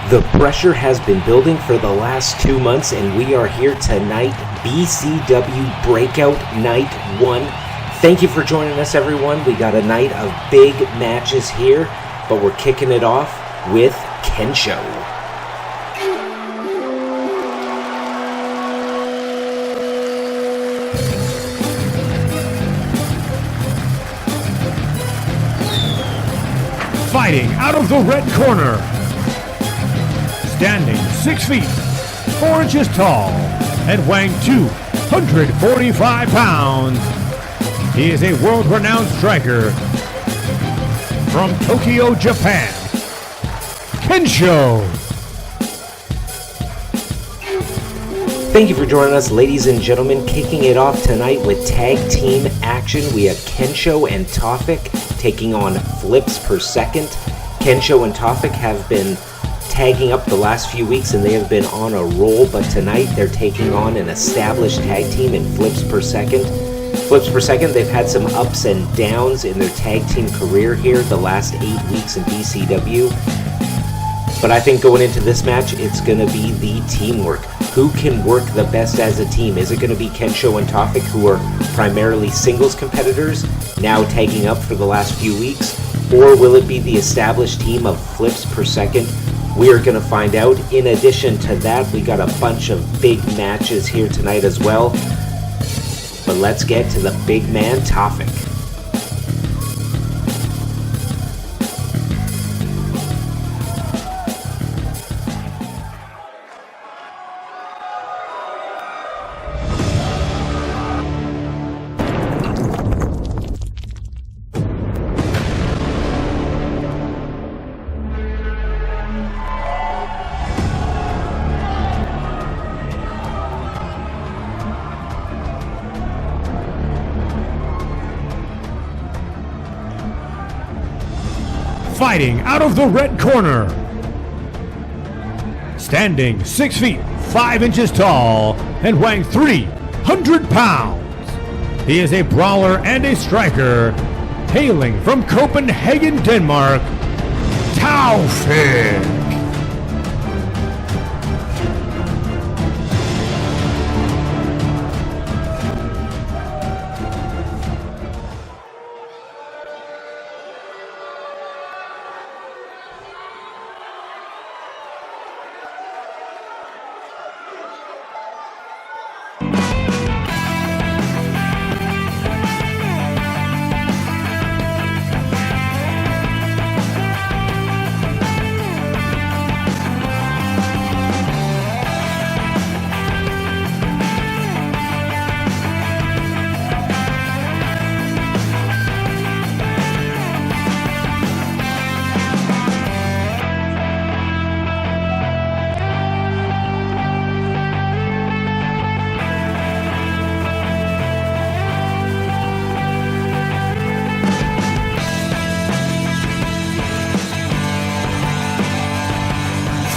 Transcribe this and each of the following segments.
The pressure has been building for the last 2 months, and we are here tonight, BCW Breakout Night 1. Thank you for joining us, everyone. We got a night of big matches here, but we're kicking it off with Kensho. Fighting out of the red corner, standing 6 feet, 4 inches tall, and weighing 245 pounds. He is a world-renowned striker from Tokyo, Japan, Kensho. Thank you for joining us, ladies and gentlemen. Kicking it off tonight with tag team action, we have Kensho and Tafik taking on flips per second. Kensho and Tafik have been tagging up the last few weeks and they have been on a roll, but tonight they're taking on an established tag team in flips per second. Flips per second, they've had some ups and downs in their tag team career here the last 8 weeks in BCW. But I think going into this match, it's going to be the teamwork. Who can work the best as a team? Is it going to be Kensho and Tafik, who are primarily singles competitors, now tagging up for the last few weeks? Or will it be the established team of flips per second? We are going to find out. In addition to that, we got a bunch of big matches here tonight as well. But let's get to the big man, Tafik. Fighting out of the red corner, standing 6 feet, 5 inches tall, and weighing 300 pounds. He is a brawler and a striker, hailing from Copenhagen, Denmark, Tafik.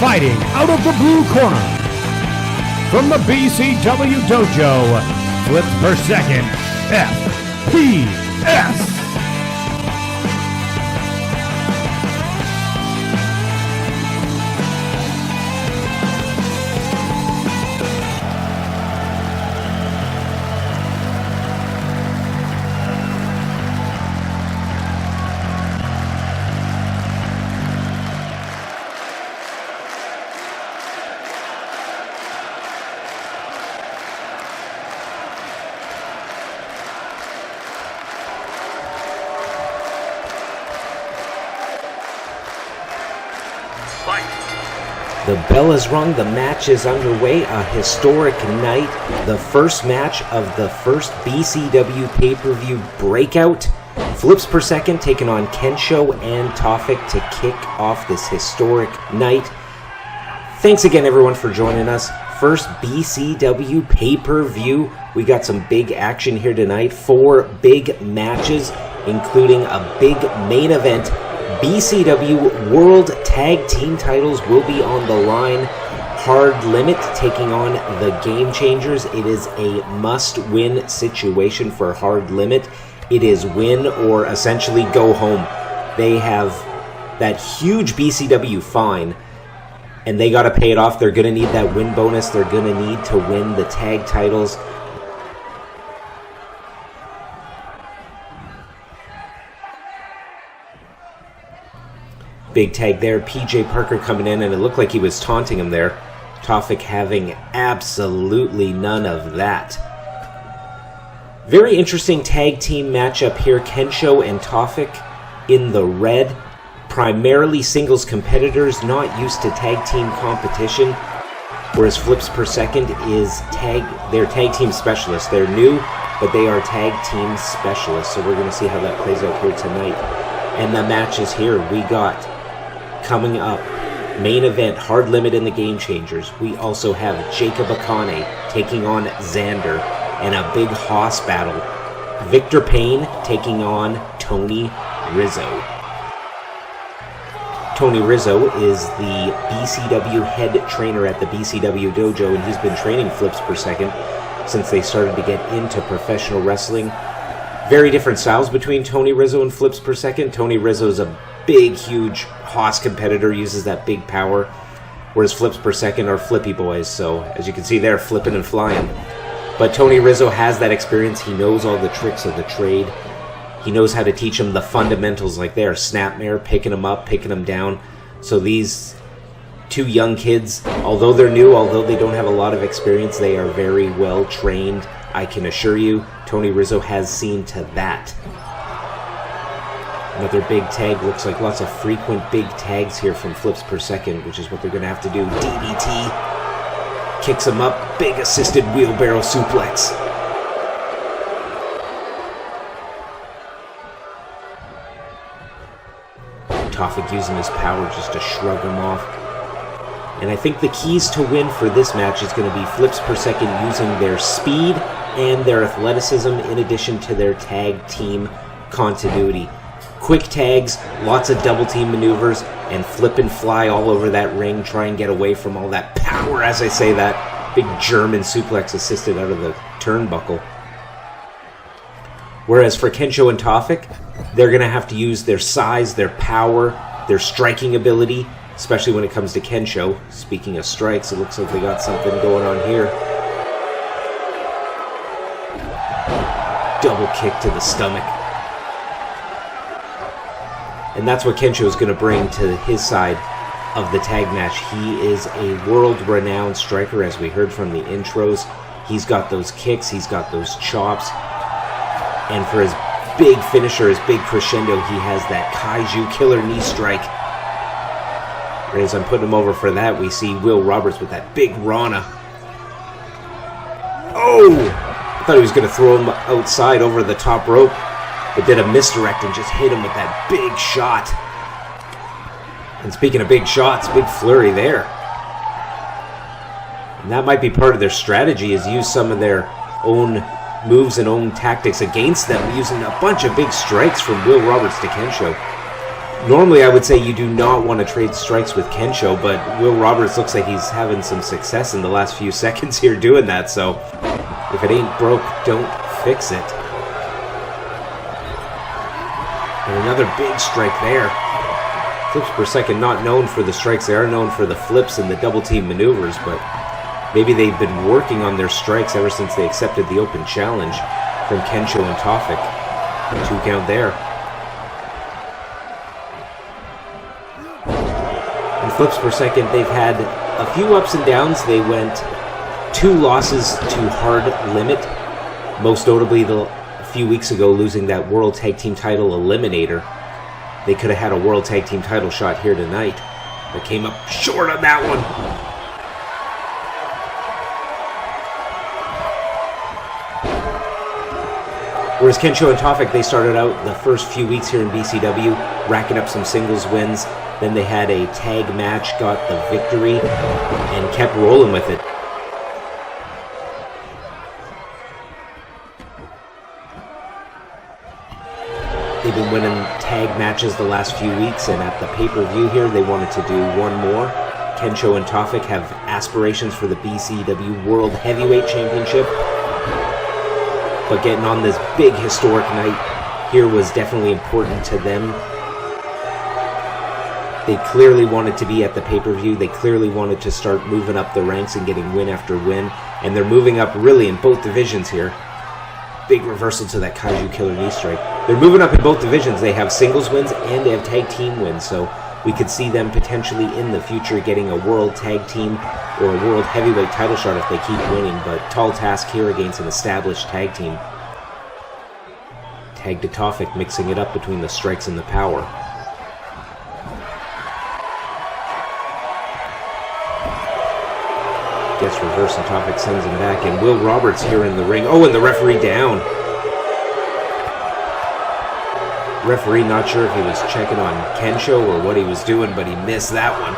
Fighting out of the blue corner, from the BCW Dojo, flips per second, FPS. The bell is rung, the match is underway, a historic night, the first match of the first BCW pay-per-view Breakout. Flips per second taking on Kensho and Tafik to kick off this historic night. Thanks again, everyone, for joining us. First BCW pay-per-view. We got some big action here tonight. 4 big matches, including a big main event. BCW World Tag Team titles will be on the line. Hard Limit taking on the Gamechangers. It is a must-win situation for Hard Limit. It is win or essentially go home. They have that huge BCW fine, and they got to pay it off. They're going to need that win bonus. They're going to need to win the tag titles. Big tag there. PJ Parker coming in, and it looked like he was taunting him there. Tafik having absolutely none of that. Very interesting tag team matchup here. Kensho and Tafik in the red. Primarily singles competitors, not used to tag team competition. Whereas Flips Per Second is they're tag team specialists. They're new, but they are tag team specialists. So we're going to see how that plays out here tonight. And the match is here. We got, coming up, main event, Hard Limit in the Gamechangers. We also have Jacob Akane taking on Xander in a big hoss battle. Victor Payne taking on Tony Rizzo. Tony Rizzo is the BCW head trainer at the BCW dojo, and he's been training Flips Per Second since they started to get into professional wrestling. Very different styles between Tony Rizzo and Flips Per Second. Tony Rizzo is a big, huge hoss competitor, uses that big power, whereas Flips Per Second are flippy boys, so as you can see there, flipping and flying. But Tony Rizzo has that experience. He knows all the tricks of the trade. He knows how to teach them the fundamentals, like there, snapmare, picking them up, picking them down. So these two young kids, although they're new, although they don't have a lot of experience, they are very well trained. I can assure you, Tony Rizzo has seen to that. Another big tag. Looks like lots of frequent big tags here from Flips Per Second, which is what they're going to have to do. DDT. Kicks him up. Big assisted wheelbarrow suplex. Tafik using his power just to shrug him off. And I think the keys to win for this match is going to be Flips Per Second using their speed and their athleticism in addition to their tag team continuity. Quick tags, lots of double team maneuvers, and flip and fly all over that ring, try and get away from all that power, as I say that. Big German suplex assisted out of the turnbuckle. Whereas for Kensho and Tafik, they're going to have to use their size, their power, their striking ability, especially when it comes to Kensho. Speaking of strikes, it looks like they got something going on here. Double kick to the stomach. And that's what Kensho is going to bring to his side of the tag match. He is a world-renowned striker, as we heard from the intros. He's got those kicks, he's got those chops. And for his big finisher, his big crescendo, he has that Kaiju killer knee strike. And as I'm putting him over for that, we see Will Roberts with that big Rana. Oh! I thought he was going to throw him outside over the top rope, but did a misdirect and just hit him with that big shot. And speaking of big shots, big flurry there. And that might be part of their strategy, is use some of their own moves and own tactics against them, using a bunch of big strikes from Will Roberts to Kensho. Normally I would say you do not want to trade strikes with Kensho, but Will Roberts looks like he's having some success in the last few seconds here doing that, so if it ain't broke, don't fix it. And another big strike there. Flips Per Second not known for the strikes, they are known for the flips and the double team maneuvers, but maybe they've been working on their strikes ever since they accepted the open challenge from Kensho and Tafik. 2 count there. And Flips Per Second, they've had a few ups and downs. They went 2 losses to Hard Limit, most notably a few weeks ago losing that World Tag Team title eliminator. They could have had a World Tag Team title shot here tonight, but came up short on that one. Whereas Kensho and Tafik, they started out the first few weeks here in BCW, racking up some singles wins. Then they had a tag match, got the victory, and kept rolling with it. They've been winning tag matches the last few weeks, and at the pay-per-view here, they wanted to do one more. Kensho and Tafik have aspirations for the BCW World Heavyweight Championship, but getting on this big historic night here was definitely important to them. They clearly wanted to be at the pay-per-view. They clearly wanted to start moving up the ranks and getting win after win. And they're moving up really in both divisions here. Big reversal to that Kaiju Killer knee strike. They're moving up in both divisions. They have singles wins and they have tag team wins. So we could see them potentially in the future getting a world tag team or a world heavyweight title shot if they keep winning. But tall task here against an established tag team. Tag to Tafik, mixing it up between the strikes and the power. Gets reversed and Tafik sends him back. And Will Roberts here in the ring. Oh, and the referee down. Referee not sure if he was checking on Kensho or what he was doing, but he missed that one.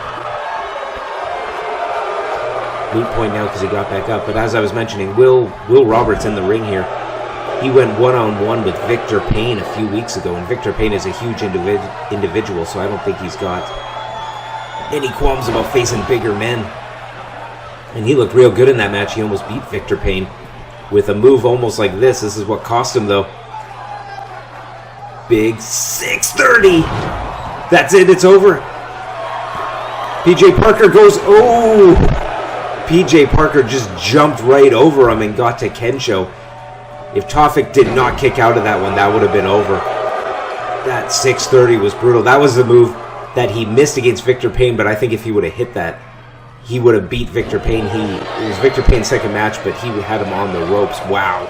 Moot point now because he got back up. But as I was mentioning, Will Roberts in the ring here. He went one-on-one with Victor Payne a few weeks ago, and Victor Payne is a huge individual, so I don't think he's got any qualms about facing bigger men. And he looked real good in that match. He almost beat Victor Payne with a move almost like this. This is what cost him, though. Big 630. That's it. It's over. PJ Parker goes, oh! PJ Parker just jumped right over him and got to Kensho. If Tafik did not kick out of that one, that would have been over. That 630 was brutal. That was the move that he missed against Victor Payne, but I think if he would have hit that, he would have beat Victor Payne. It was Victor Payne's second match, but he had him on the ropes. Wow.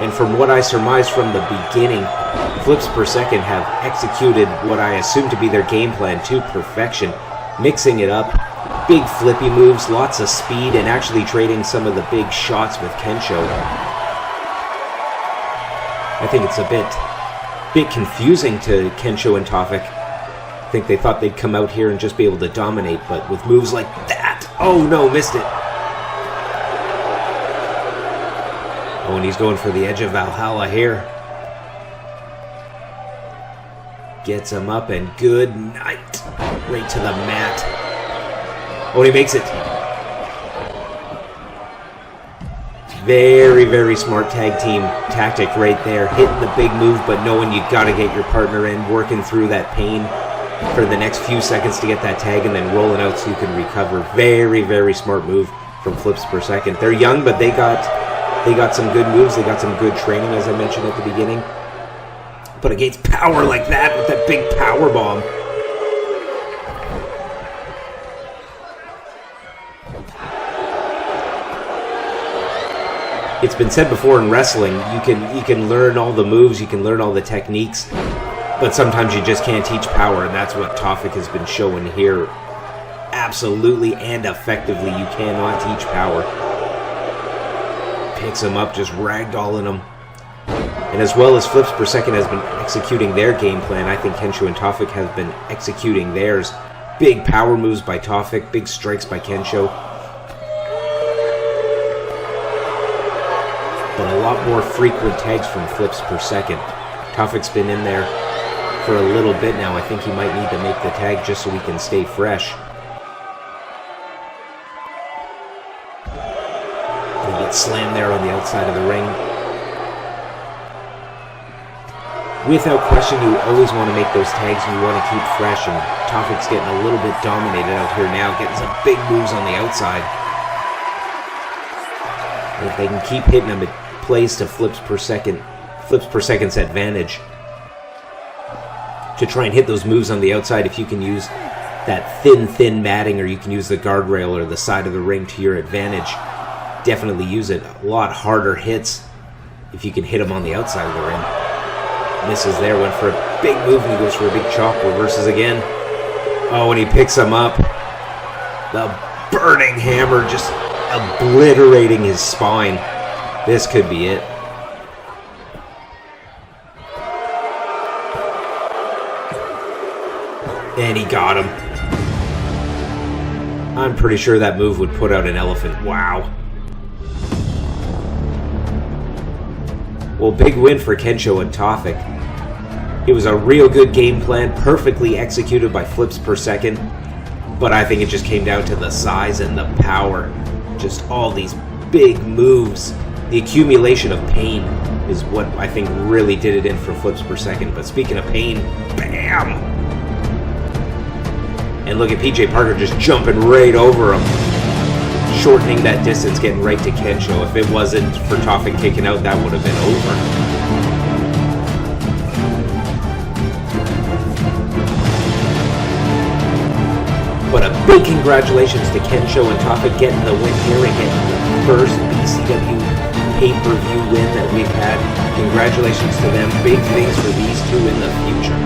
And from what I surmised from the beginning, flips per second have executed what I assume to be their game plan to perfection, mixing it up. Big flippy moves, lots of speed, and actually trading some of the big shots with Kensho. I think it's a bit confusing to Kensho and Tafik. I think they thought they'd come out here and just be able to dominate, but with moves like that, oh no, missed it. Oh, and he's going for the edge of Valhalla here. Gets him up, and good night. Right to the mat. Oh, and he makes it. Very, very smart tag team tactic right there. Hitting the big move, but knowing you got to get your partner in, working through that pain for the next few seconds to get that tag, and then rolling out so you can recover. Very, very smart move from flips per second. They're young, but they got some good moves. They got some good training, as I mentioned at the beginning. But against power like that, with that big power bomb. It's been said before in wrestling, you can learn all the moves, you can learn all the techniques, but sometimes you just can't teach power, and that's what Tafik has been showing here. Absolutely and effectively, you cannot teach power. Picks him up, just ragdolling him. And as well as flips per second has been executing their game plan, I think Kensho and Tafik have been executing theirs. Big power moves by Tafik, big strikes by Kensho. But a lot more frequent tags from flips per second. Tafik's been in there for a little bit now. I think he might need to make the tag just so he can stay fresh. He gets slammed there on the outside of the ring. Without question, you always want to make those tags and you want to keep fresh, and Tafik's getting a little bit dominated out here now, getting some big moves on the outside. And if they can keep hitting him, it plays to flips per second's advantage. To try and hit those moves on the outside, if you can use that thin matting, or you can use the guardrail or the side of the ring to your advantage, definitely use it. A lot harder hits if you can hit them on the outside of the ring. Misses there, went for a big move, and he goes for a big chop, reverses again. Oh, and he picks him up. The burning hammer just obliterating his spine. This could be it. And he got him. I'm pretty sure that move would put out an elephant. Wow. Well, big win for Kensho and Tafik. It was a real good game plan, perfectly executed by flips per second. But I think it just came down to the size and the power. Just all these big moves The accumulation of pain is what I think really did it in for flips per second. But speaking of pain, bam! And look at PJ Parker just jumping right over him, shortening that distance, getting right to Kensho. If it wasn't for Tafik kicking out, that would have been over. But a big congratulations to Kensho and Tafik getting the win here and getting the first BCW pay-per-view win that we've had. Congratulations to them. Big things for these two in the future.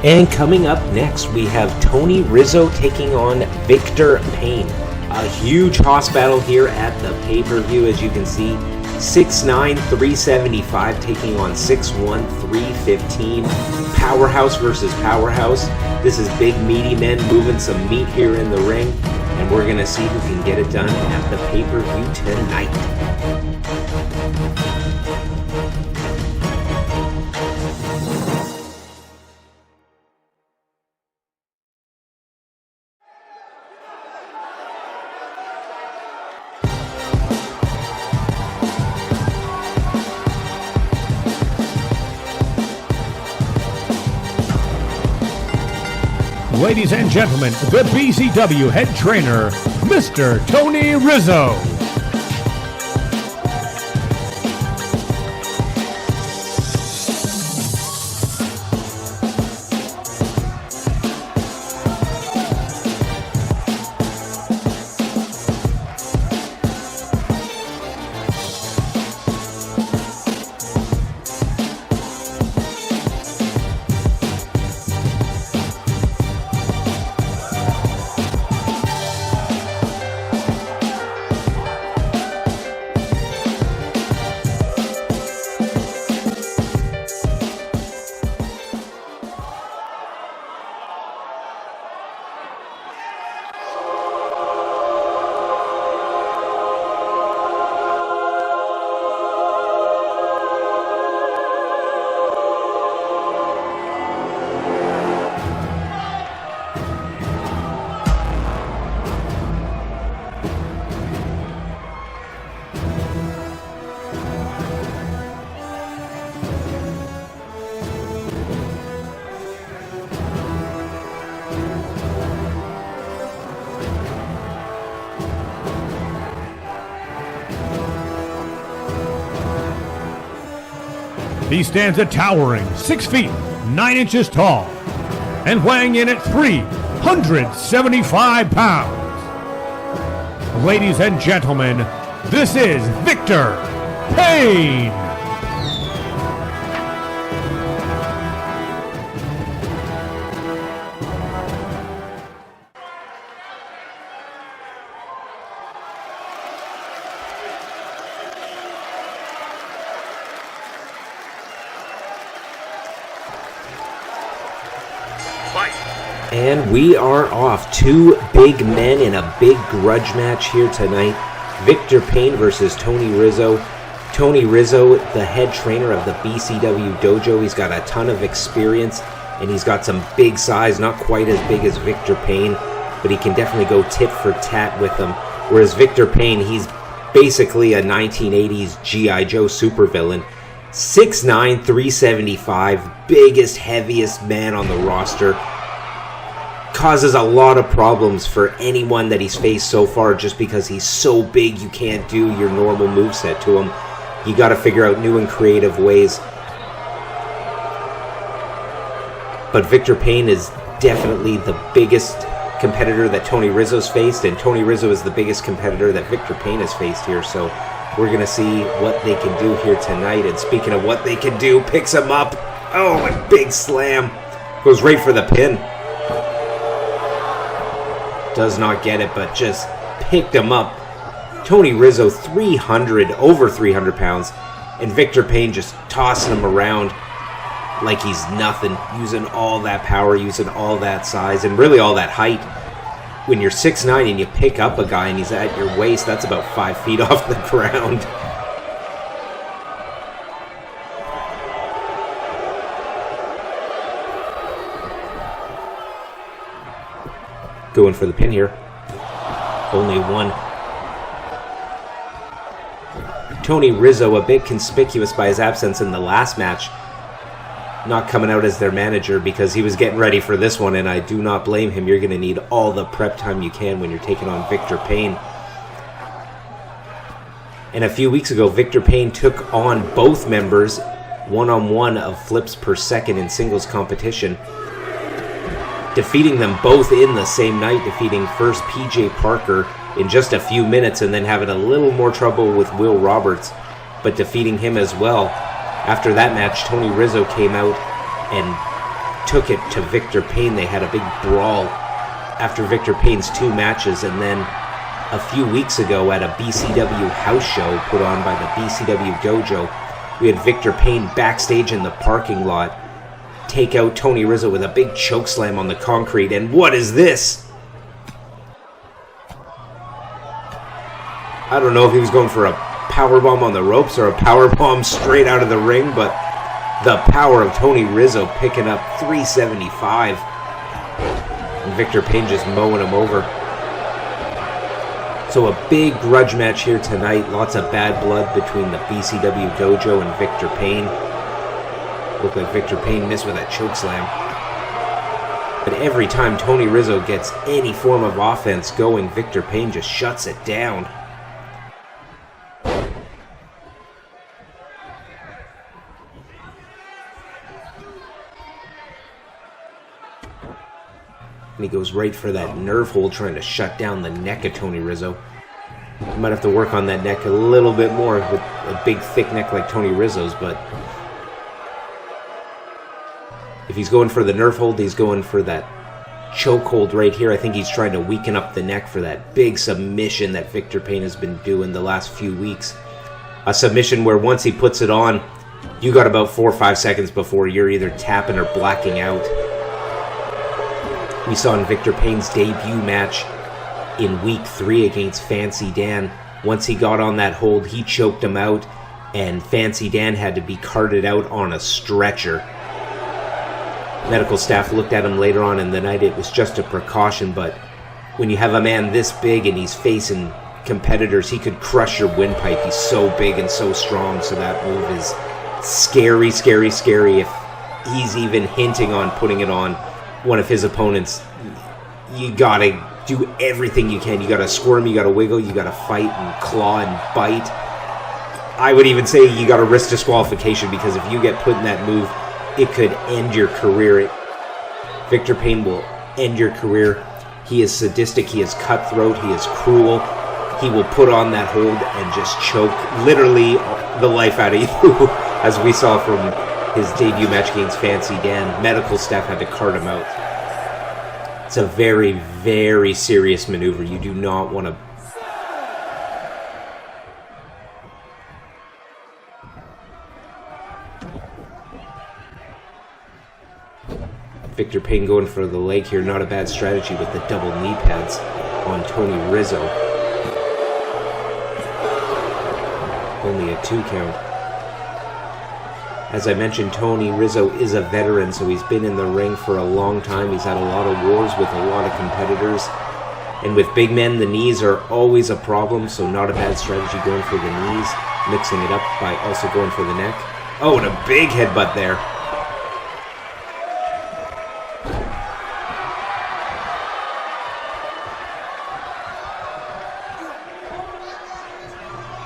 And coming up next, we have Tony Rizzo taking on Victor Payne. A huge hoss battle here at the pay-per-view, as you can see. 6'9", 375 taking on 6'1", 315. Powerhouse versus powerhouse. This is big, meaty men moving some meat here in the ring. And we're going to see who can get it done at the pay-per-view tonight. Ladies and gentlemen, the BCW head trainer, Mr. Tony Rizzo. He stands a towering 6 feet, 9 inches tall, and weighing in at 375 pounds. Ladies and gentlemen, this is Victor Payne. And we are off. Two big men in a big grudge match here tonight. Victor Payne versus Tony Rizzo. Tony Rizzo, the head trainer of the BCW dojo. He's got a ton of experience, and he's got some big size, not quite as big as Victor Payne, but he can definitely go tit for tat with him. Whereas Victor Payne, he's basically a 1980s G.I. Joe supervillain. 6'9", 375, biggest, heaviest man on the roster. Causes a lot of problems for anyone that he's faced so far just because he's so big you can't do your normal moveset to him. You got to figure out new and creative ways. But Victor Payne is definitely the biggest competitor that Tony Rizzo's faced, and Tony Rizzo is the biggest competitor that Victor Payne has faced here. So we're going to see what they can do here tonight. And speaking of what they can do, picks him up. Oh, a big slam. Goes right for the pin. Does not get it, but just picked him up. Tony Rizzo, over 300 pounds, and Victor Payne just tossing him around like he's nothing, using all that power, using all that size, and really all that height. When you're 6'9" and you pick up a guy and he's at your waist, that's about 5 feet off the ground. Going for the pin here. Only one. Tony Rizzo, a bit conspicuous by his absence in the last match. Not coming out as their manager because he was getting ready for this one, and I do not blame him. You're going to need all the prep time you can when you're taking on Victor Payne. And a few weeks ago, Victor Payne took on both members one-on-one of flips per second in singles competition, defeating them both in the same night, defeating first PJ Parker in just a few minutes and then having a little more trouble with Will Roberts, but defeating him as well. After that match, Tony Rizzo came out and took it to Victor Payne. They had a big brawl after Victor Payne's 2 matches, and then a few weeks ago at a BCW house show put on by the BCW Dojo, we had Victor Payne backstage in the parking lot take out Tony Rizzo with a big chokeslam on the concrete. And what is this? I don't know if he was going for a powerbomb on the ropes or a powerbomb straight out of the ring, but the power of Tony Rizzo picking up 375. And Victor Payne just mowing him over. So a big grudge match here tonight. Lots of bad blood between the BCW Dojo and Victor Payne. Looked like Victor Payne missed with that chokeslam. But every time Tony Rizzo gets any form of offense going, Victor Payne just shuts it down. And he goes right for that nerve hold, trying to shut down the neck of Tony Rizzo. You might have to work on that neck a little bit more with a big, thick neck like Tony Rizzo's, but if he's going for the nerve hold, he's going for that choke hold right here. I think he's trying to weaken up the neck for that big submission that Victor Payne has been doing the last few weeks. A submission where once he puts it on, you got about 4 or 5 seconds before you're either tapping or blacking out. We saw in Victor Payne's debut match in week 3 against Fancy Dan. Once he got on that hold, he choked him out, and Fancy Dan had to be carted out on a stretcher. Medical staff looked at him later on in the night. It was just a precaution, but when you have a man this big and he's facing competitors, he could crush your windpipe. He's so big and so strong, so that move is scary, scary, scary. If he's even hinting on putting it on one of his opponents, you gotta do everything you can. You gotta squirm, you gotta wiggle, you gotta fight and claw and bite. I would even say you gotta risk disqualification, because if you get put in that move, it could end your career. Victor Payne will end your career. He is sadistic, he is cutthroat, he is cruel. He will put on that hold and just choke literally the life out of you, as we saw from his debut match against Fancy Dan. Medical staff had to cart him out. It's a very, very serious maneuver. You do not want to... Victor Payne going for the leg here. Not a bad strategy with the double knee pads on Tony Rizzo. Only a 2 count. As I mentioned, Tony Rizzo is a veteran, so he's been in the ring for a long time. He's had a lot of wars with a lot of competitors. And with big men, the knees are always a problem, so not a bad strategy going for the knees, mixing it up by also going for the neck. Oh, and a big headbutt there.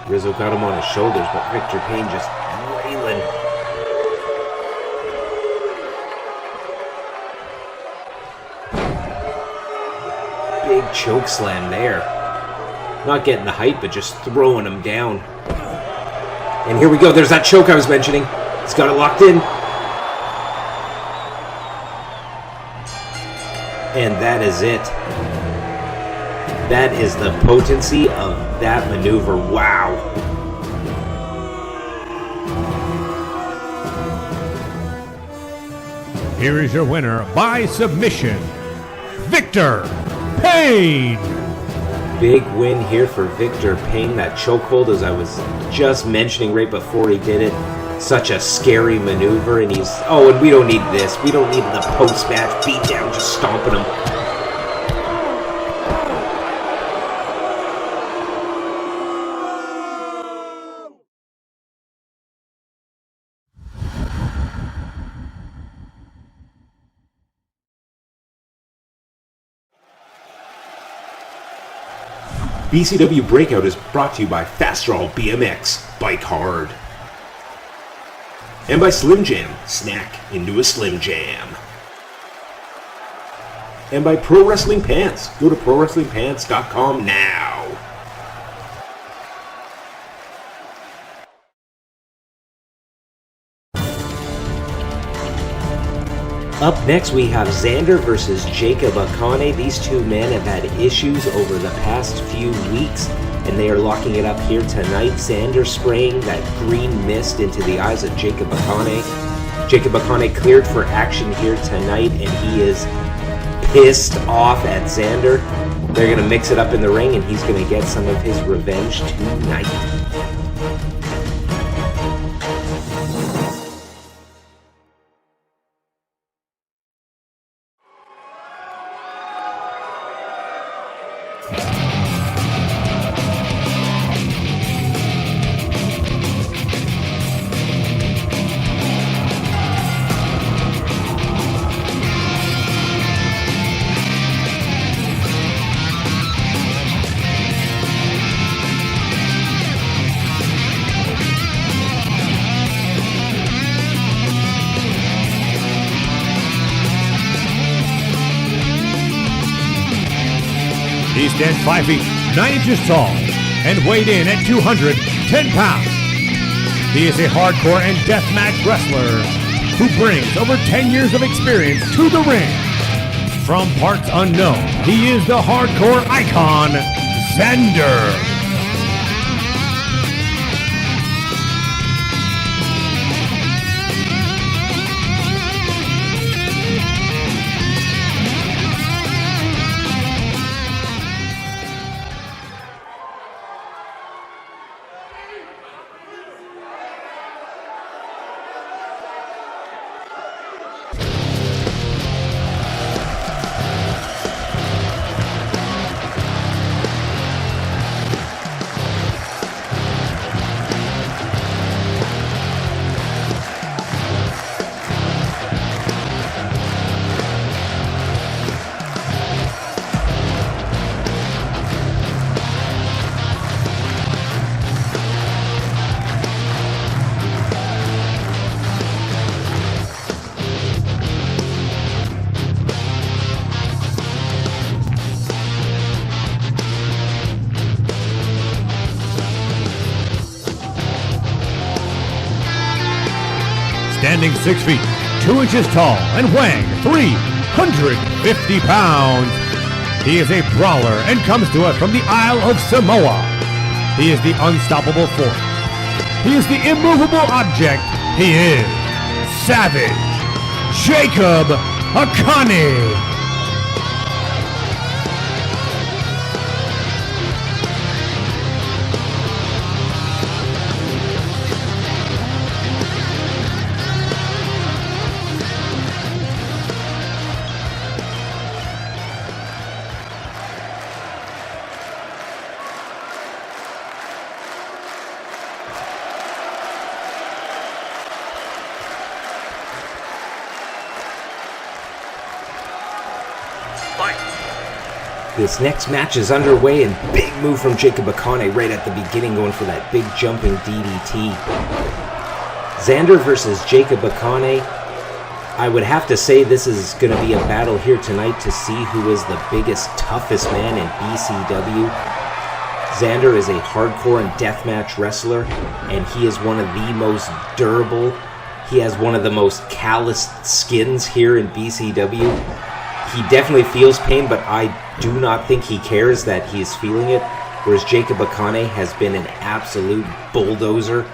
Rizzo got him on his shoulders, but Victor Payne just wailing. Big choke slam there. Not getting the height, but just throwing him down. And here we go. There's that choke I was mentioning. He's got it locked in. And that is it. That is the potency of that maneuver. Wow. Here is your winner by submission, Victor Payne. Big win here for Victor Payne. That chokehold, as I was just mentioning right before he did it, such a scary maneuver. And he's, and we don't need this. We don't need the post-match beatdown, just stomping him. BCW Breakout is brought to you by Fastrol BMX, Bike Hard. And by Slim Jam, snack into a Slim Jam. And by Pro Wrestling Pants. Go to ProWrestlingPants.com now. Up next, we have Xander versus Jacob Akane. These two men have had issues over the past few weeks, and they are locking it up here tonight. Xander spraying that green mist into the eyes of Jacob Akane. Jacob Akane cleared for action here tonight, and he is pissed off at Xander. They're going to mix it up in the ring, and he's going to get some of his revenge tonight. He stands 5 feet, 9 inches tall, and weighed in at 210 pounds. He is a hardcore and deathmatch wrestler who brings over 10 years of experience to the ring. From parts unknown, he is the hardcore icon, Xander. Standing 6 feet, 2 inches tall, and weighing 350 pounds. He is a brawler and comes to us from the Isle of Samoa. He is the unstoppable force. He is the immovable object. He is Savage Jacob Akane. This next match is underway, and big move from Jacob Akane right at the beginning, going for that big jumping DDT. Xander versus Jacob Akane. I would have to say this is going to be a battle here tonight to see who is the biggest, toughest man in BCW. Xander is a hardcore and deathmatch wrestler, and he is one of the most durable. He has one of the most calloused skins here in BCW. He definitely feels pain, but I do not think he cares that he's feeling it, whereas Jacob Akane has been an absolute bulldozer.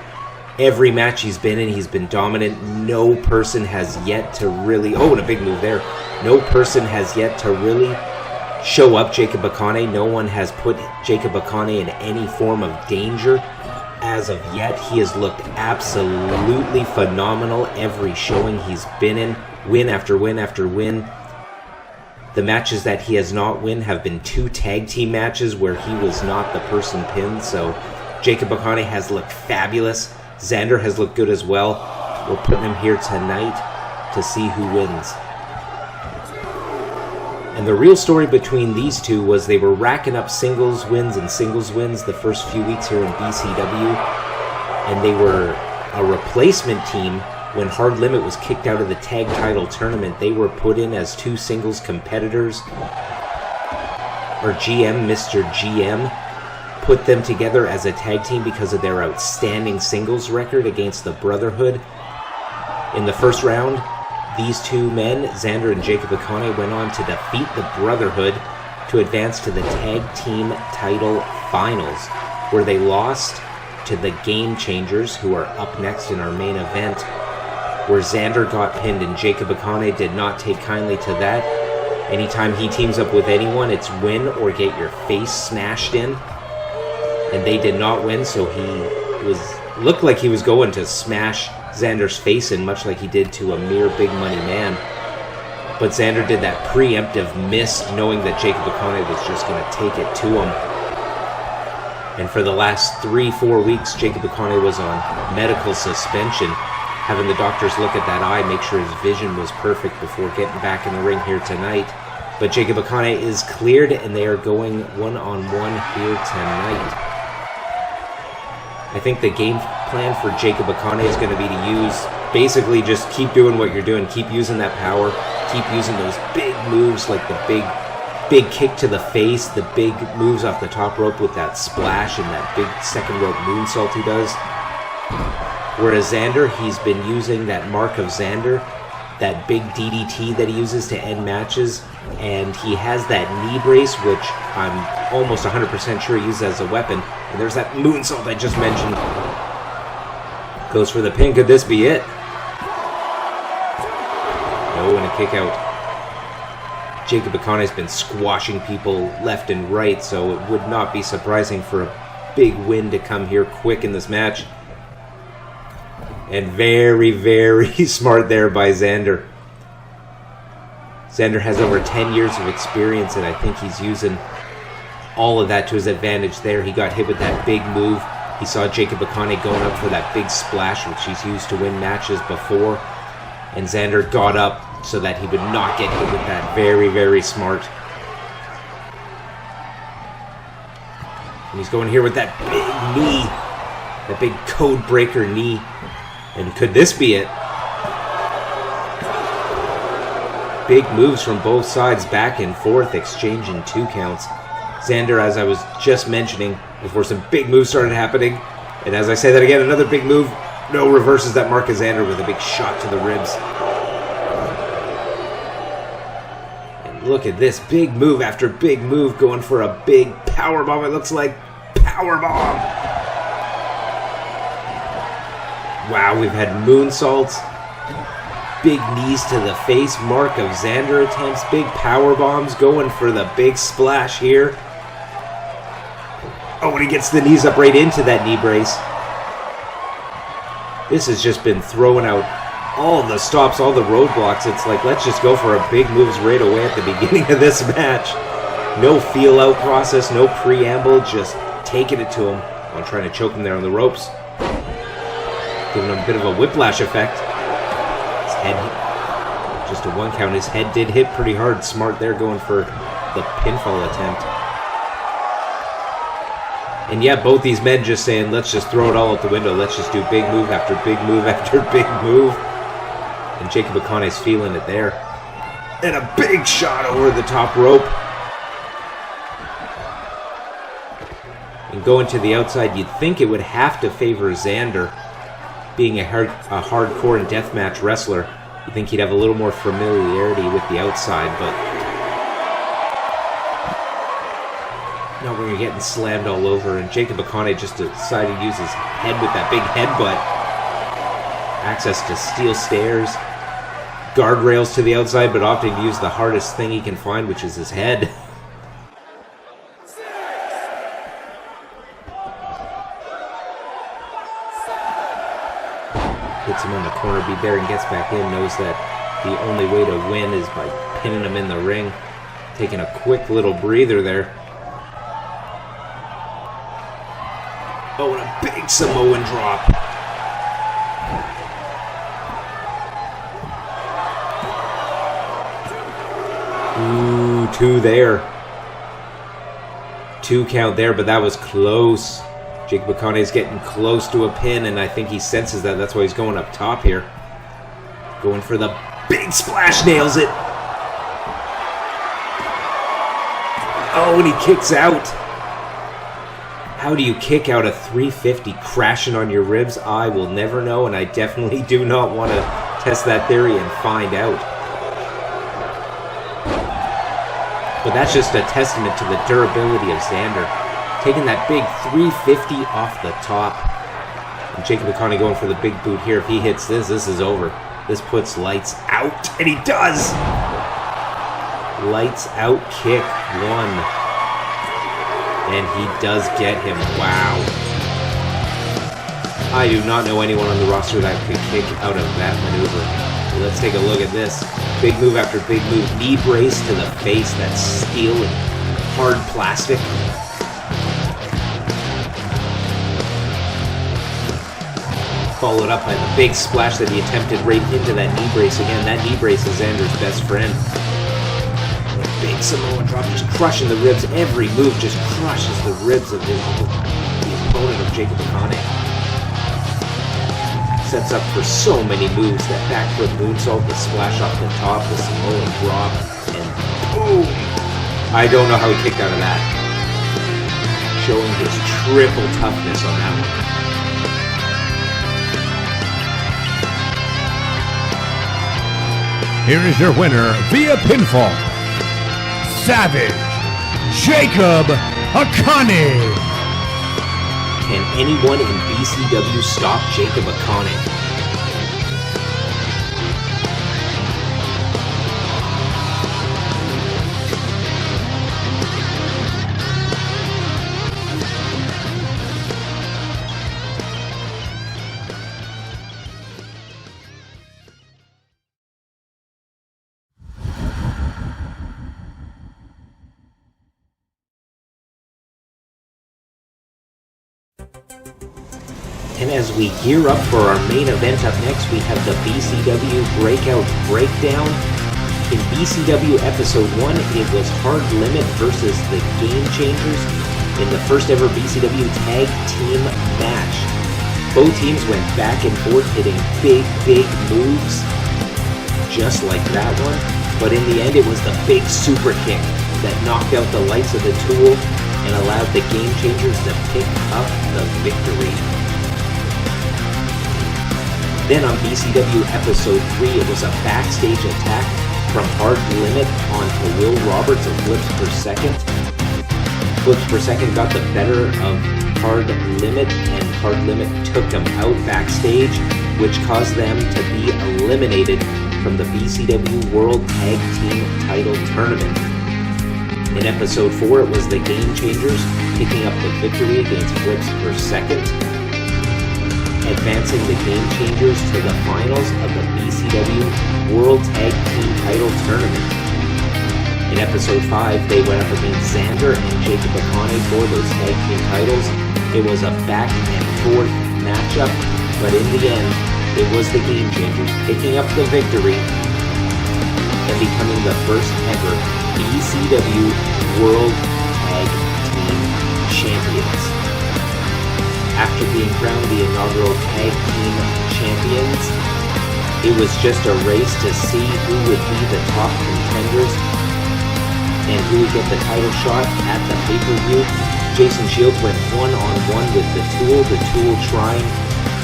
Every match he's been in, he's been dominant. No person has yet to really... Oh, and a big move there. No person has yet to really show up Jacob Akane. No one has put Jacob Akane in any form of danger as of yet. He has looked absolutely phenomenal every showing he's been in. Win after win after win. The matches that he has not won have been 2 tag team matches where he was not the person pinned. So Jacob Akane has looked fabulous. Xander has looked good as well. We're putting him here tonight to see who wins. And the real story between these two was they were racking up singles wins the first few weeks here in BCW. And they were a replacement team when Hard Limit was kicked out of the tag title tournament. They were put in as two singles competitors. Our GM, Mr. GM, put them together as a tag team because of their outstanding singles record against the Brotherhood. In the first round, these two men, Xander and Jacob Akane, went on to defeat the Brotherhood to advance to the tag team title finals, where they lost to the Gamechangers, who are up next in our main event, where Xander got pinned and Jacob Akane did not take kindly to that. Anytime he teams up with anyone, it's win or get your face smashed in. And they did not win, so he looked like he was going to smash Xander's face in, much like he did to a mere big money man. But Xander did that preemptive miss, knowing that Jacob Akane was just going to take it to him. And for the last 3-4 weeks, Jacob Akane was on medical suspension, having the doctors look at that eye, make sure his vision was perfect before getting back in the ring here tonight. But Jacob Akane is cleared, and they are going one-on-one here tonight. I think the game plan for Jacob Akane is going to be to use, basically just keep doing what you're doing. Keep using that power. Keep using those big moves, like the big kick to the face, the big moves off the top rope with that splash and that big second rope moonsault he does. Whereas Xander, he's been using that mark of Xander, that big DDT that he uses to end matches, and he has that knee brace, which I'm almost 100% sure he uses as a weapon. And there's that moonsault I just mentioned. Goes for the pin. Could this be it? No, and a kick out. Jacob Akane's been squashing people left and right, so it would not be surprising for a big win to come here quick in this match. And very, very smart there by Xander. Xander has over 10 years of experience, and I think he's using all of that to his advantage there. He got hit with that big move. He saw Jacob Akane going up for that big splash, which he's used to win matches before. And Xander got up so that he would not get hit with that. Very, very smart. And he's going here with that big knee. That big code breaker knee. And could this be it? Big moves from both sides, back and forth, exchanging 2 counts. Xander, as I was just mentioning, before some big moves started happening, and as I say that again, another big move, no, reverses that mark of Xander with a big shot to the ribs. And look at this, big move after big move, going for a big powerbomb. It looks like powerbomb. Wow, we've had moonsaults, big knees to the face, mark of Xander attempts, big power bombs, going for the big splash here. Oh, and he gets the knees up right into that knee brace. This has just been throwing out all the stops, all the roadblocks. It's like, let's just go for a big moves right away at the beginning of this match. No feel out process, no preamble, just taking it to him while trying to choke him there on the ropes. Giving him a bit of a whiplash effect. His head, just a 1 count. His head did hit pretty hard. Smart there, going for the pinfall attempt. And yeah, both these men just saying, let's just throw it all out the window. Let's just do big move after big move after big move. And Jacob Akane's feeling it there. And a big shot over the top rope. And going to the outside, you'd think it would have to favor Xander. Being a hardcore and deathmatch wrestler, you think he'd have a little more familiarity with the outside, but not when you're getting slammed all over. And Jacob Akane just decided to use his head with that big headbutt. Access to steel stairs, guardrails to the outside, but opting to use the hardest thing he can find, which is his head. Hits him on the corner, be there and gets back in, knows that the only way to win is by pinning him in the ring. Taking a quick little breather there. Oh, and a big Samoan drop. Ooh, 2 there. 2 count there, but that was close. Jacob Akane is getting close to a pin, and I think he senses that. That's why he's going up top here. Going for the big splash, nails it. Oh, and he kicks out. How do you kick out a 350 crashing on your ribs? I will never know, and I definitely do not want to test that theory and find out. But that's just a testament to the durability of Xander. Taking that big 350 off the top. And Jacob Akane going for the big boot here. If he hits this, this is over. This puts lights out, and he does! Lights out kick 1. And he does get him. Wow. I do not know anyone on the roster that could kick out of that maneuver. Let's take a look at this. Big move after big move. Knee brace to the face. That's steel and hard plastic. Followed up by the big splash that he attempted right into that knee brace again. That knee brace is Xander's best friend. Big Samoan drop, just crushing the ribs. Every move just crushes the ribs of the opponent of Jacob Akane. Sets up for so many moves. That back foot moonsault, the splash off the top, the Samoan drop, and boom! I don't know how he kicked out of that. Showing his triple toughness on that one. Here is your winner via pinfall, Savage, Jacob Akane. Can anyone in BCW stop Jacob Akane? And as we gear up for our main event up next, we have the BCW Breakout Breakdown. In BCW Episode 1, it was Hard Limit versus the Gamechangers in the first ever BCW Tag Team match. Both teams went back and forth hitting big moves, just like that one. But in the end, it was the big super kick that knocked out the lights of the Tool and allowed the Gamechangers to pick up the victory. Then on BCW Episode 3, it was a backstage attack from Hard Limit onto Will Roberts of Flips Per Second. Flips Per Second got the better of Hard Limit, and Hard Limit took him out backstage, which caused them to be eliminated from the BCW World Tag Team Title Tournament. In Episode 4, it was the Gamechangers picking up the victory against Flips Per Second, advancing the Gamechangers to the finals of the BCW World Tag Team Title Tournament. In Episode 5, they went up against Xander and Jacob Akane for those tag team titles. It was a back and forth matchup, but in the end, it was the Gamechangers picking up the victory and becoming the first ever BCW World Tag Team Champions. After being crowned the inaugural Tag Team Champions, it was just a race to see who would be the top contenders and who would get the title shot at the pay-per-view. Jason Shields went one-on-one with the Tool trying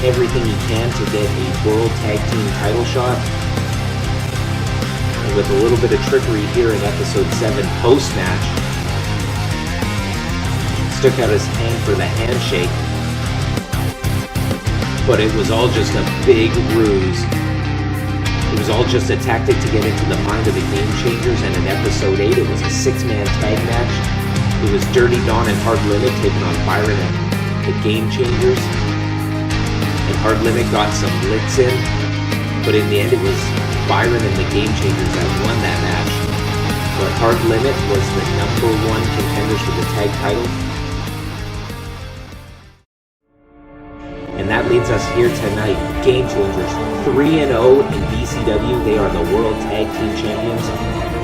everything he can to get a World Tag Team title shot. And with a little bit of trickery here in Episode 7 post-match, stuck out his hand for the handshake, but it was all just a big ruse. It was all just a tactic to get into the mind of the Gamechangers, and in Episode 8, it was a 6-man tag match. It was Dirty Don and Hard Limit taking on Byron and the Gamechangers. And Hard Limit got some licks in, but in the end, it was Byron and the Gamechangers that won that match. But Hard Limit was the #1 contenders for the tag title. And that leads us here tonight. Gamechangers 3-0 in BCW. They are the World Tag Team Champions.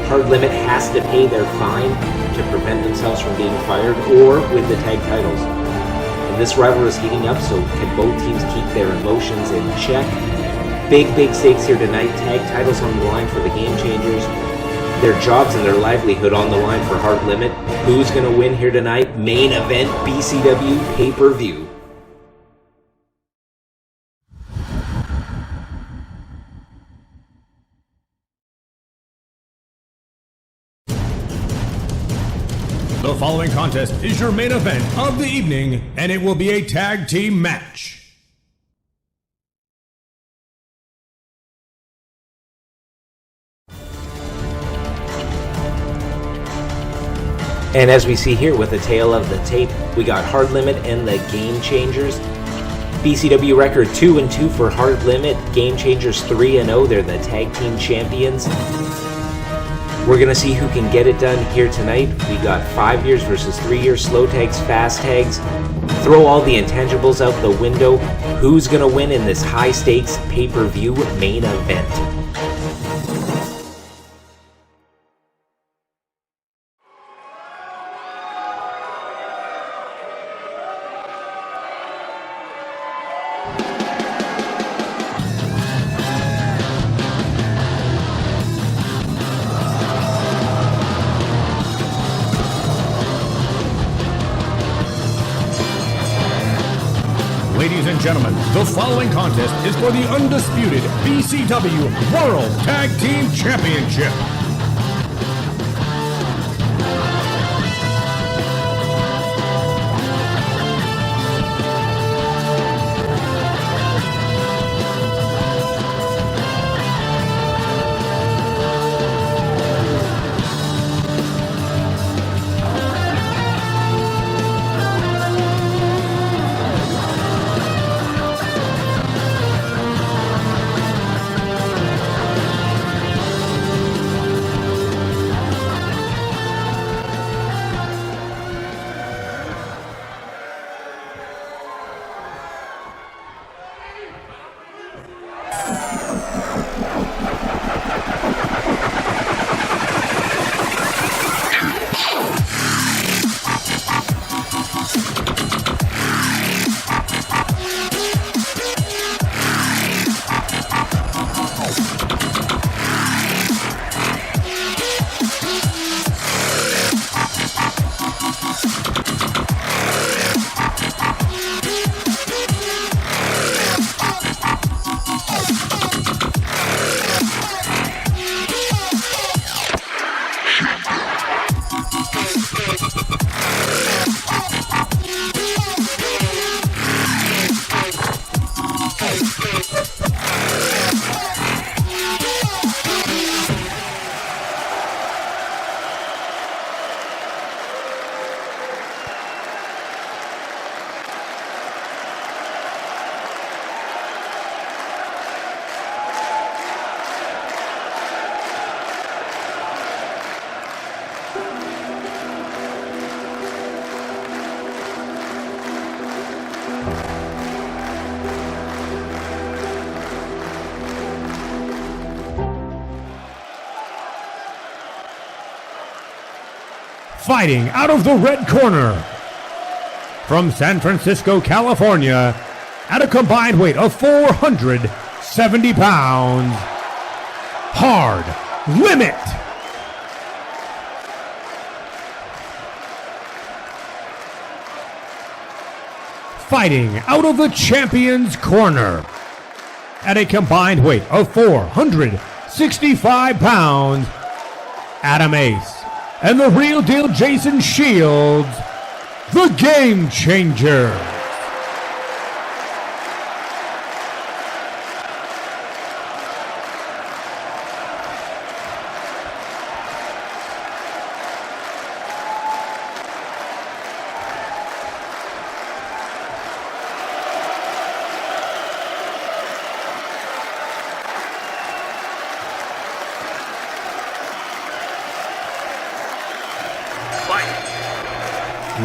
Hard Limit has to pay their fine to prevent themselves from being fired or win the tag titles. And this rivalry is heating up, so can both teams keep their emotions in check? Big stakes here tonight. Tag titles on the line for the Gamechangers. Their jobs and their livelihood on the line for Hard Limit. Who's going to win here tonight? Main event, BCW Pay-Per-View. The following contest is your main event of the evening, and it will be a tag team match. And as we see here with the tail of the tape, we got Hard Limit and the Gamechangers. BCW record 2-2 for Hard Limit. Gamechangers 3-0. They're the tag team champions. We're going to see who can get it done here tonight. We got 5 years versus 3 years, slow tags, fast tags. Throw all the intangibles out the window. Who's going to win in this high stakes pay-per-view main event? Ladies and gentlemen, the following contest is for the undisputed BCW World Tag Team Championship. Fighting out of the red corner, from San Francisco, California, at a combined weight of 470 pounds, Hard Limit. Fighting out of the champion's corner, at a combined weight of 465 pounds, Adam Ace. And the real deal Jason Shields, the Gamechangers.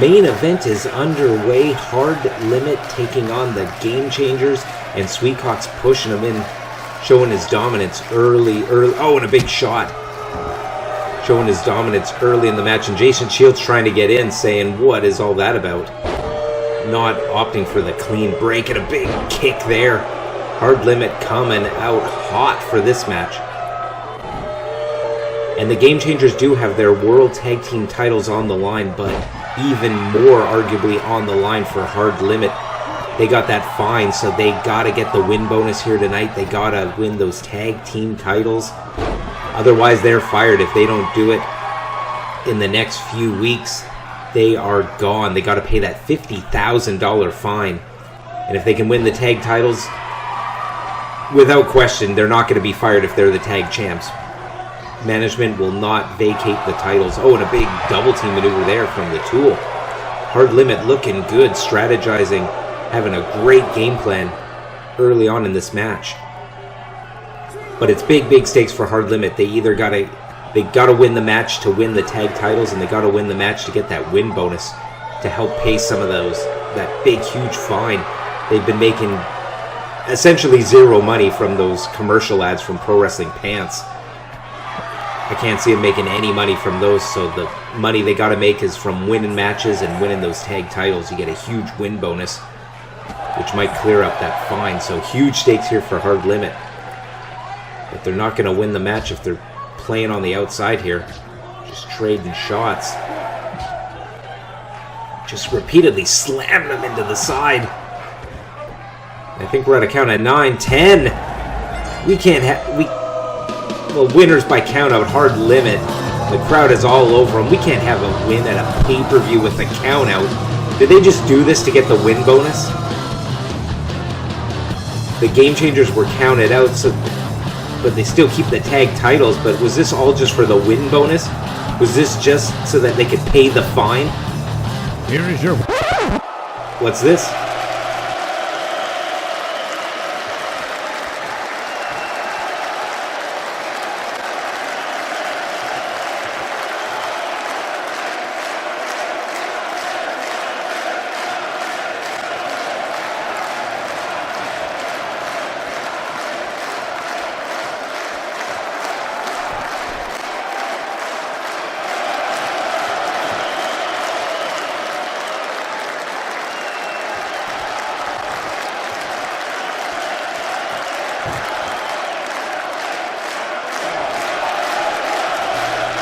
Main event is underway. Hard Limit taking on the Gamechangers, and Sweetcock's pushing him in, showing his dominance early. Oh, and a big shot. showing his dominance early in the match, and Jason Shields trying to get in, saying, what is all that about? Not opting for the clean break, and a big kick there. Hard Limit coming out hot for this match. And the Gamechangers do have their World Tag Team titles on the line, but even more arguably on the line for Hard Limit. They got that fine, so they gotta get the win bonus here tonight. They gotta win those tag team titles. Otherwise, they're fired. If they don't do it in the next few weeks, they are gone. They gotta pay that $50,000 fine. And if they can win the tag titles, without question, they're not gonna be fired if they're the tag champs. Management will not vacate the titles. Oh, and a big double team maneuver there from the Tool. Hard Limit looking good, strategizing, having a great game plan early on in this match. But it's big stakes for Hard Limit. They either gotta win the match to win the tag titles, and they gotta win the match to get that win bonus to help pay some of that big huge fine. They've been making essentially zero money from those commercial ads from Pro Wrestling Pants. I can't see them making any money from those, so the money they got to make is from winning matches and winning those tag titles. You get a huge win bonus, which might clear up that fine. So huge stakes here for Hard Limit. But they're not going to win the match if they're playing on the outside here. Just trading shots. Just repeatedly slamming them into the side. I think we're at a count at 9, 10. We can't have... Well, winners by countout, Hard Limit. The crowd is all over them. We can't have a win at a pay-per-view with a countout. Did they just do this to get the win bonus? The Gamechangers were counted out, but they still keep the tag titles. But was this all just for the win bonus? Was this just so that they could pay the fine? Here is your... What's this?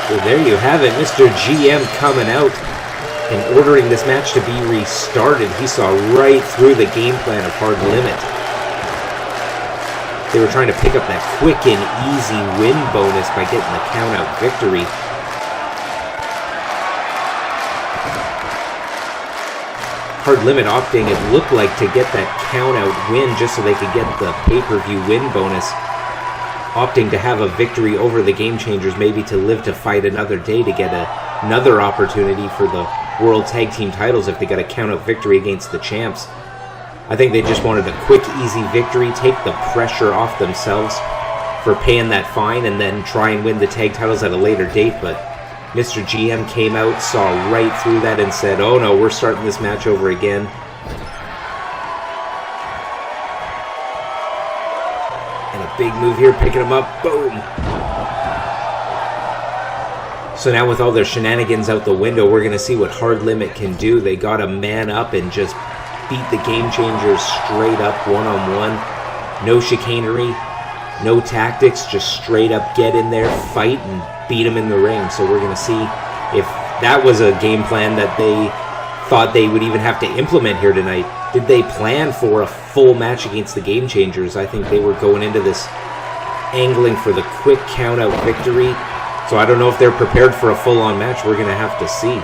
So there you have it, Mr. GM coming out and ordering this match to be restarted. He saw right through the game plan of Hard Limit. They were trying to pick up that quick and easy win bonus by getting the count-out victory. Hard Limit opting, it looked like, to get that count-out win just so they could get the pay-per-view win bonus. Opting to have a victory over the Gamechangers, maybe to live to fight another day to get another opportunity for the World Tag Team titles if they got a count-out victory against the champs. I think they just wanted a quick, easy victory, take the pressure off themselves for paying that fine, and then try and win the tag titles at a later date. But Mr. GM came out, saw right through that, and said, oh no, we're starting this match over again. Big move here, picking him up, boom. So now with all their shenanigans out the window, we're going to see what Hard Limit can do. They got to man up and just beat the Gamechangers straight up one-on-one. No chicanery, no tactics, just straight up get in there, fight, and beat them in the ring. So we're going to see if that was a game plan that they thought they would even have to implement here tonight. Did they plan for a full match against the Gamechangers? I think they were going into this angling for the quick count-out victory. So I don't know if they're prepared for a full-on match. We're going to have to see.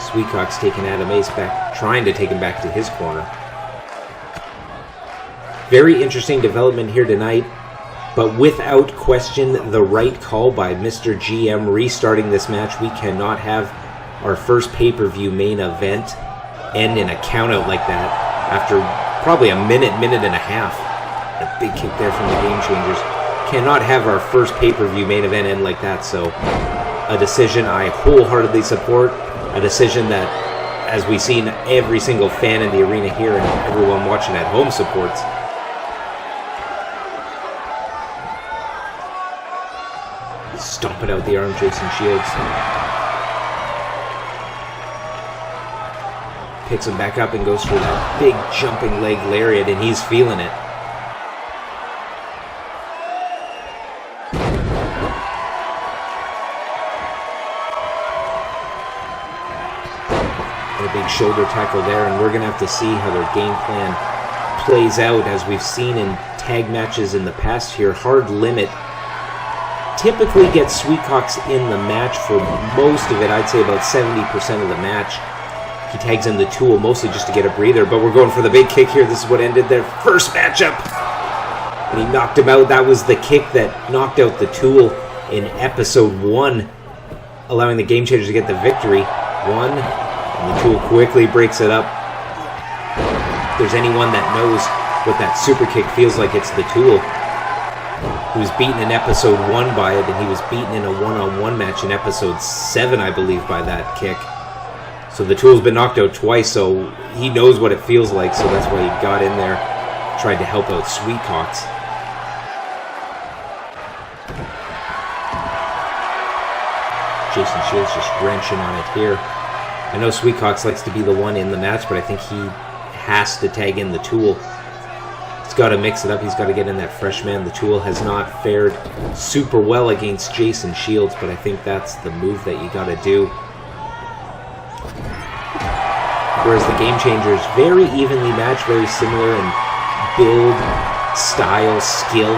Sweetcock's taking Adam Ace back, trying to take him back to his corner. Very interesting development here tonight. But without question, the right call by Mr. GM restarting this match. We cannot have our first pay-per-view main event end in a countout like that after probably a minute and a half. A big kick there from the Gamechangers. Cannot have our first pay-per-view main event end like that. So a decision I wholeheartedly support. A decision that as we've seen every single fan in the arena here and everyone watching at home supports. Stomping out the arm, Jason Shields. Picks him back up and goes for that big jumping leg lariat, and he's feeling it. And a big shoulder tackle there, and we're going to have to see how their game plan plays out. As we've seen in tag matches in the past here, Hard Limit typically gets Sweetcox in the match for most of it. I'd say about 70% of the match. He tags in the Tool mostly just to get a breather, but we're going for the big kick here. This is what ended their first matchup. And he knocked him out. That was the kick that knocked out the Tool in episode 1, allowing the Gamechangers to get the victory. 1, and the Tool quickly breaks it up. If there's anyone that knows what that super kick feels like, it's the Tool. He was beaten in episode 1 by it, and he was beaten in a one-on-one match in episode 7, I believe, by that kick. So the Tool's been knocked out twice, so he knows what it feels like, so that's why he got in there, tried to help out Sweetcox. Jason Shields just wrenching on it here. I know Sweetcox likes to be the one in the match, but I think he has to tag in the Tool. He's got to mix it up. He's got to get in that fresh man. The Tool has not fared super well against Jason Shields, but I think that's the move that you got to do. Whereas the Gamechangers, very evenly matched, very similar in build, style, skill.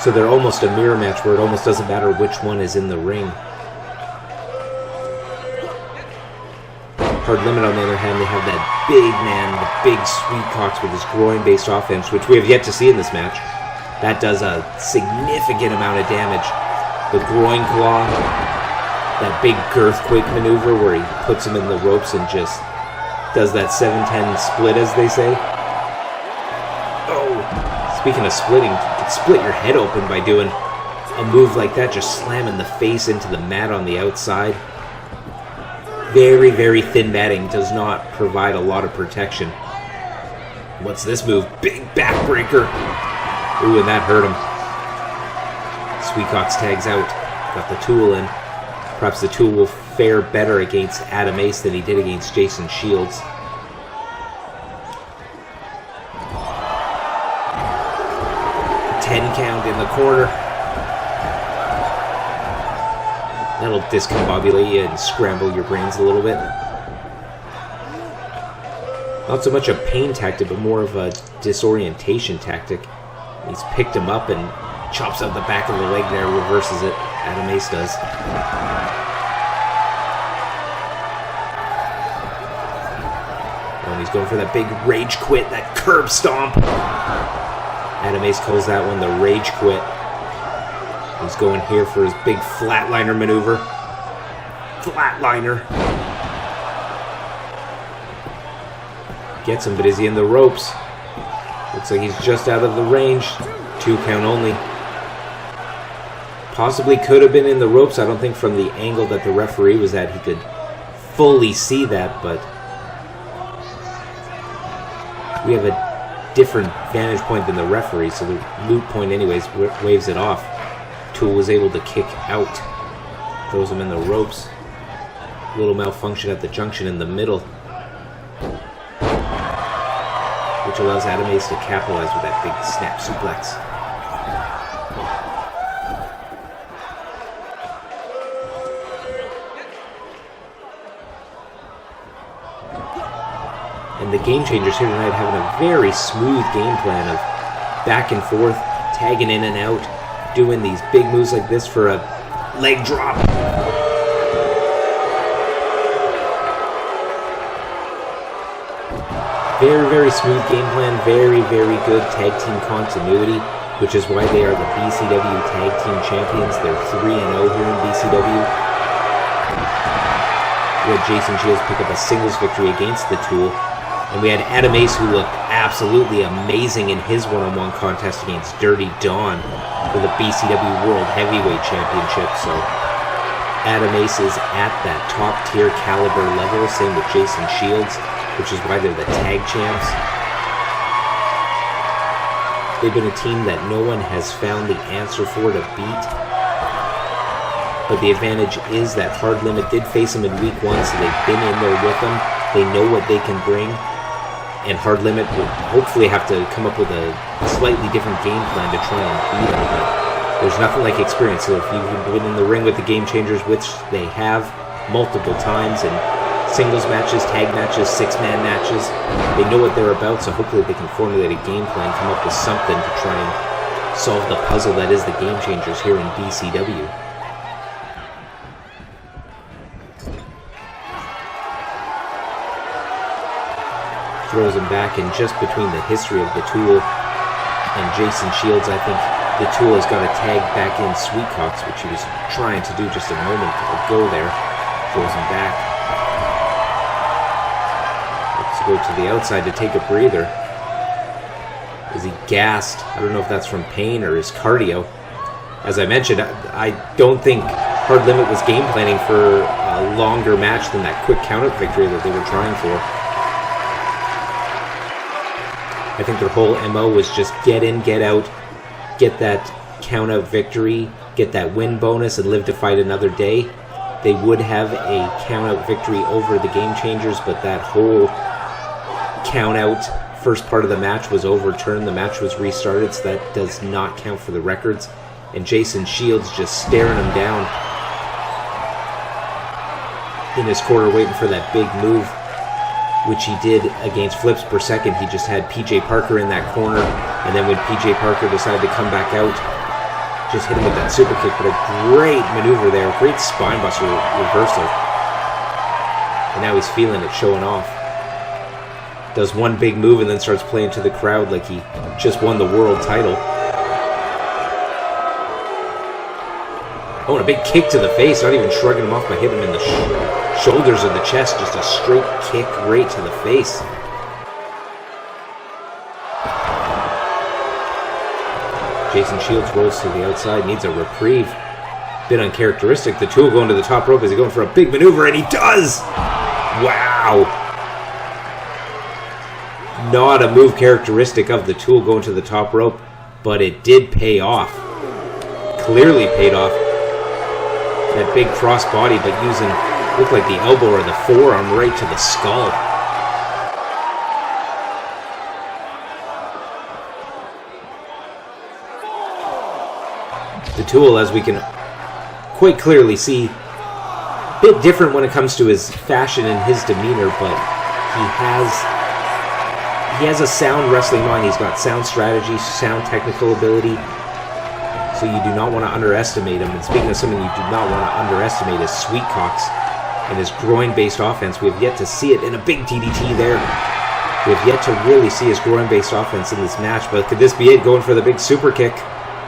So they're almost a mirror match where it almost doesn't matter which one is in the ring. Hard Limit, on the other hand, they have that big man, the big Sweetcox with his groin-based offense, which we have yet to see in this match. That does a significant amount of damage. The groin claw, that big girthquake maneuver where he puts him in the ropes and just does that 7-10 split, as they say. Oh, speaking of splitting, you can split your head open by doing a move like that, just slamming the face into the mat on the outside. Very, very thin matting, does not provide a lot of protection. What's this move? Big backbreaker. Ooh, and that hurt him. Sweetcox tags out. Got the Tool in. Perhaps the Tool will fare better against Adam Ace than he did against Jason Shields. Ten count in the corner. That'll discombobulate you and scramble your brains a little bit. Not so much a pain tactic, but more of a disorientation tactic. He's picked him up and chops out the back of the leg there, reverses it. Adam Ace does. And he's going for that big rage quit, that curb stomp. Adam Ace calls that one the rage quit. He's going here for his big flatliner maneuver. Flatliner. Gets him, but is he in the ropes? Looks like he's just out of the range. 2 count only. Possibly could have been in the ropes. I don't think from the angle that the referee was at he could fully see that, but we have a different vantage point than the referee, so the loop point anyways waves it off. Tool was able to kick out, throws him in the ropes. Little malfunction at the junction in the middle, which allows Adam Ace to capitalize with that big snap suplex. And the Gamechangers here tonight having a very smooth game plan of back and forth, tagging in and out, doing these big moves like this for a leg drop. Very, very smooth game plan, very, very good tag team continuity, which is why they are the BCW Tag Team Champions. They're 3-0 here in BCW. We had Jason Shields pick up a singles victory against the Tool. And we had Adam Ace, who looked absolutely amazing in his one-on-one contest against Dirty Dawn for the BCW World Heavyweight Championship. So Adam Ace is at that top tier caliber level, same with Jason Shields, which is why they're the tag champs. They've been a team that no one has found the answer for to beat. But the advantage is that Hard Limit did face them in week 1, so they've been in there with them. They know what they can bring. And Hard Limit will hopefully have to come up with a slightly different game plan to try and beat them. But there's nothing like experience. So if you've been in the ring with the Gamechangers, which they have multiple times, and singles matches, tag matches, 6-man matches, they know what they're about, so hopefully they can formulate a game plan, come up with something to try and solve the puzzle that is the Gamechangers here in BCW. Throws him back, and just between the history of the Tool and Jason Shields, I think the Tool has got a tag back in Sweetcox, which he was trying to do just a moment ago there. Throws him back. Go to the outside to take a breather. Is he gassed? I don't know if that's from pain or his cardio. As I mentioned, I don't think Hard Limit was game planning for a longer match than that quick count-out victory that they were trying for. I think their whole MO was just get in, get out, get that count-out victory, get that win bonus, and live to fight another day. They would have a count-out victory over the Gamechangers, but that whole count-out first part of the match was overturned. The match was restarted, so that does not count for the records. And Jason Shields just staring him down in his corner, waiting for that big move, which he did against Flips per Second. He just had PJ Parker in that corner, and then when PJ Parker decided to come back out, just hit him with that super kick. But a great maneuver there, great spinebuster reversal. And now he's feeling it, showing off. Does one big move and then starts playing to the crowd like he just won the world title. Oh, and a big kick to the face, not even shrugging him off by hitting him in the shoulders or the chest, just a straight kick right to the face. Jason Shields rolls to the outside, needs a reprieve. Bit uncharacteristic. The Tool going to the top rope. Is he going for a big maneuver? And he does! Wow! Not a move characteristic of the Tool going to the top rope, but it did pay off. Clearly paid off. That big cross body, but using, looked like the elbow or the forearm right to the skull. The Tool, as we can quite clearly see, a bit different when it comes to his fashion and his demeanor, but he has a sound wrestling mind. He's got sound strategy, sound technical ability, so you do not want to underestimate him. And speaking of someone you do not want to underestimate is Sweetcox and his groin-based offense. We have yet to see it in a big DDT there. We have yet to really see his groin-based offense in this match, but could this be it, going for the big super kick?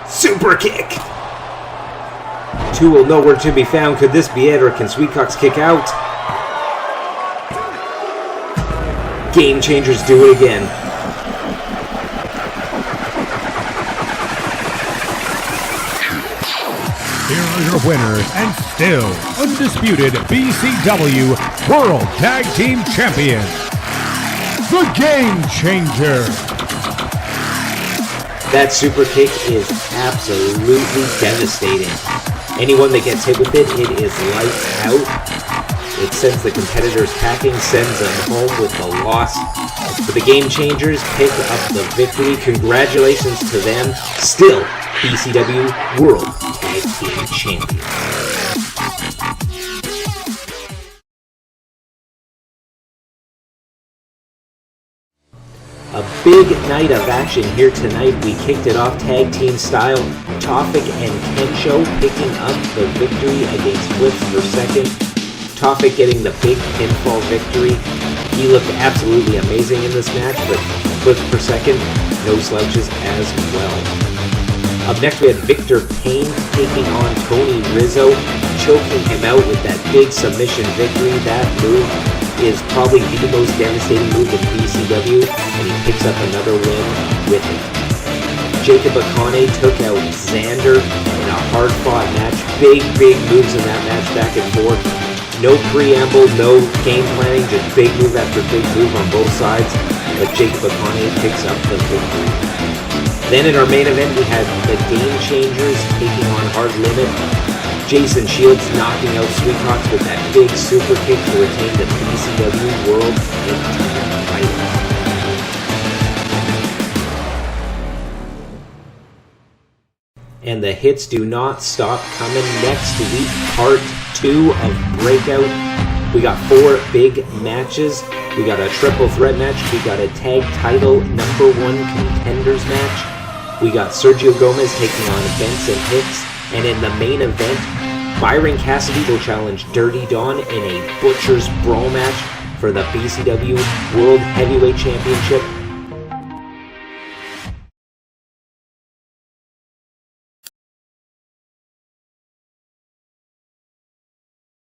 Super kick! Tool nowhere to be found. Could this be it, or can Sweetcox kick out? Gamechangers do it again. Here are your winners and still undisputed BCW World Tag Team Champions, the Gamechangers. That super kick is absolutely devastating. Anyone that gets hit with it, it is lights out. It sends the competitors packing, sends them home with the loss. But the Gamechangers pick up the victory. Congratulations to them. Still, BCW World Tag Team Champions. A big night of action here tonight. We kicked it off tag team style. Tafik and Kensho picking up the victory against Flips per Second. Tafik getting the big pinfall victory. He looked absolutely amazing in this match, but Flips per Second, no slouches as well. Up next we had Victor Payne taking on Tony Rizzo, choking him out with that big submission victory. That move is probably the most devastating move in BCW, and he picks up another win with it. Jacob Akane took out Xander in a hard-fought match. Big moves in that match, back and forth. No preamble, no game planning, just big move after big move on both sides. But Akane picks up the victory. Then in our main event, we had the Gamechangers taking on Hard Limit. Jason Shields knocking out Sweethearts with that big super kick to retain the BCW World Tag Team title. And the hits do not stop coming. Next week, part 2 of Breakout. We got 4 big matches. We got a triple threat match. We got a tag title #1 contenders match. We got Sergio Gomez taking on Benson Hicks. And in the main event, Byron Cassidy will challenge Dirty Dawn in a Butcher's Brawl match for the BCW World Heavyweight Championship.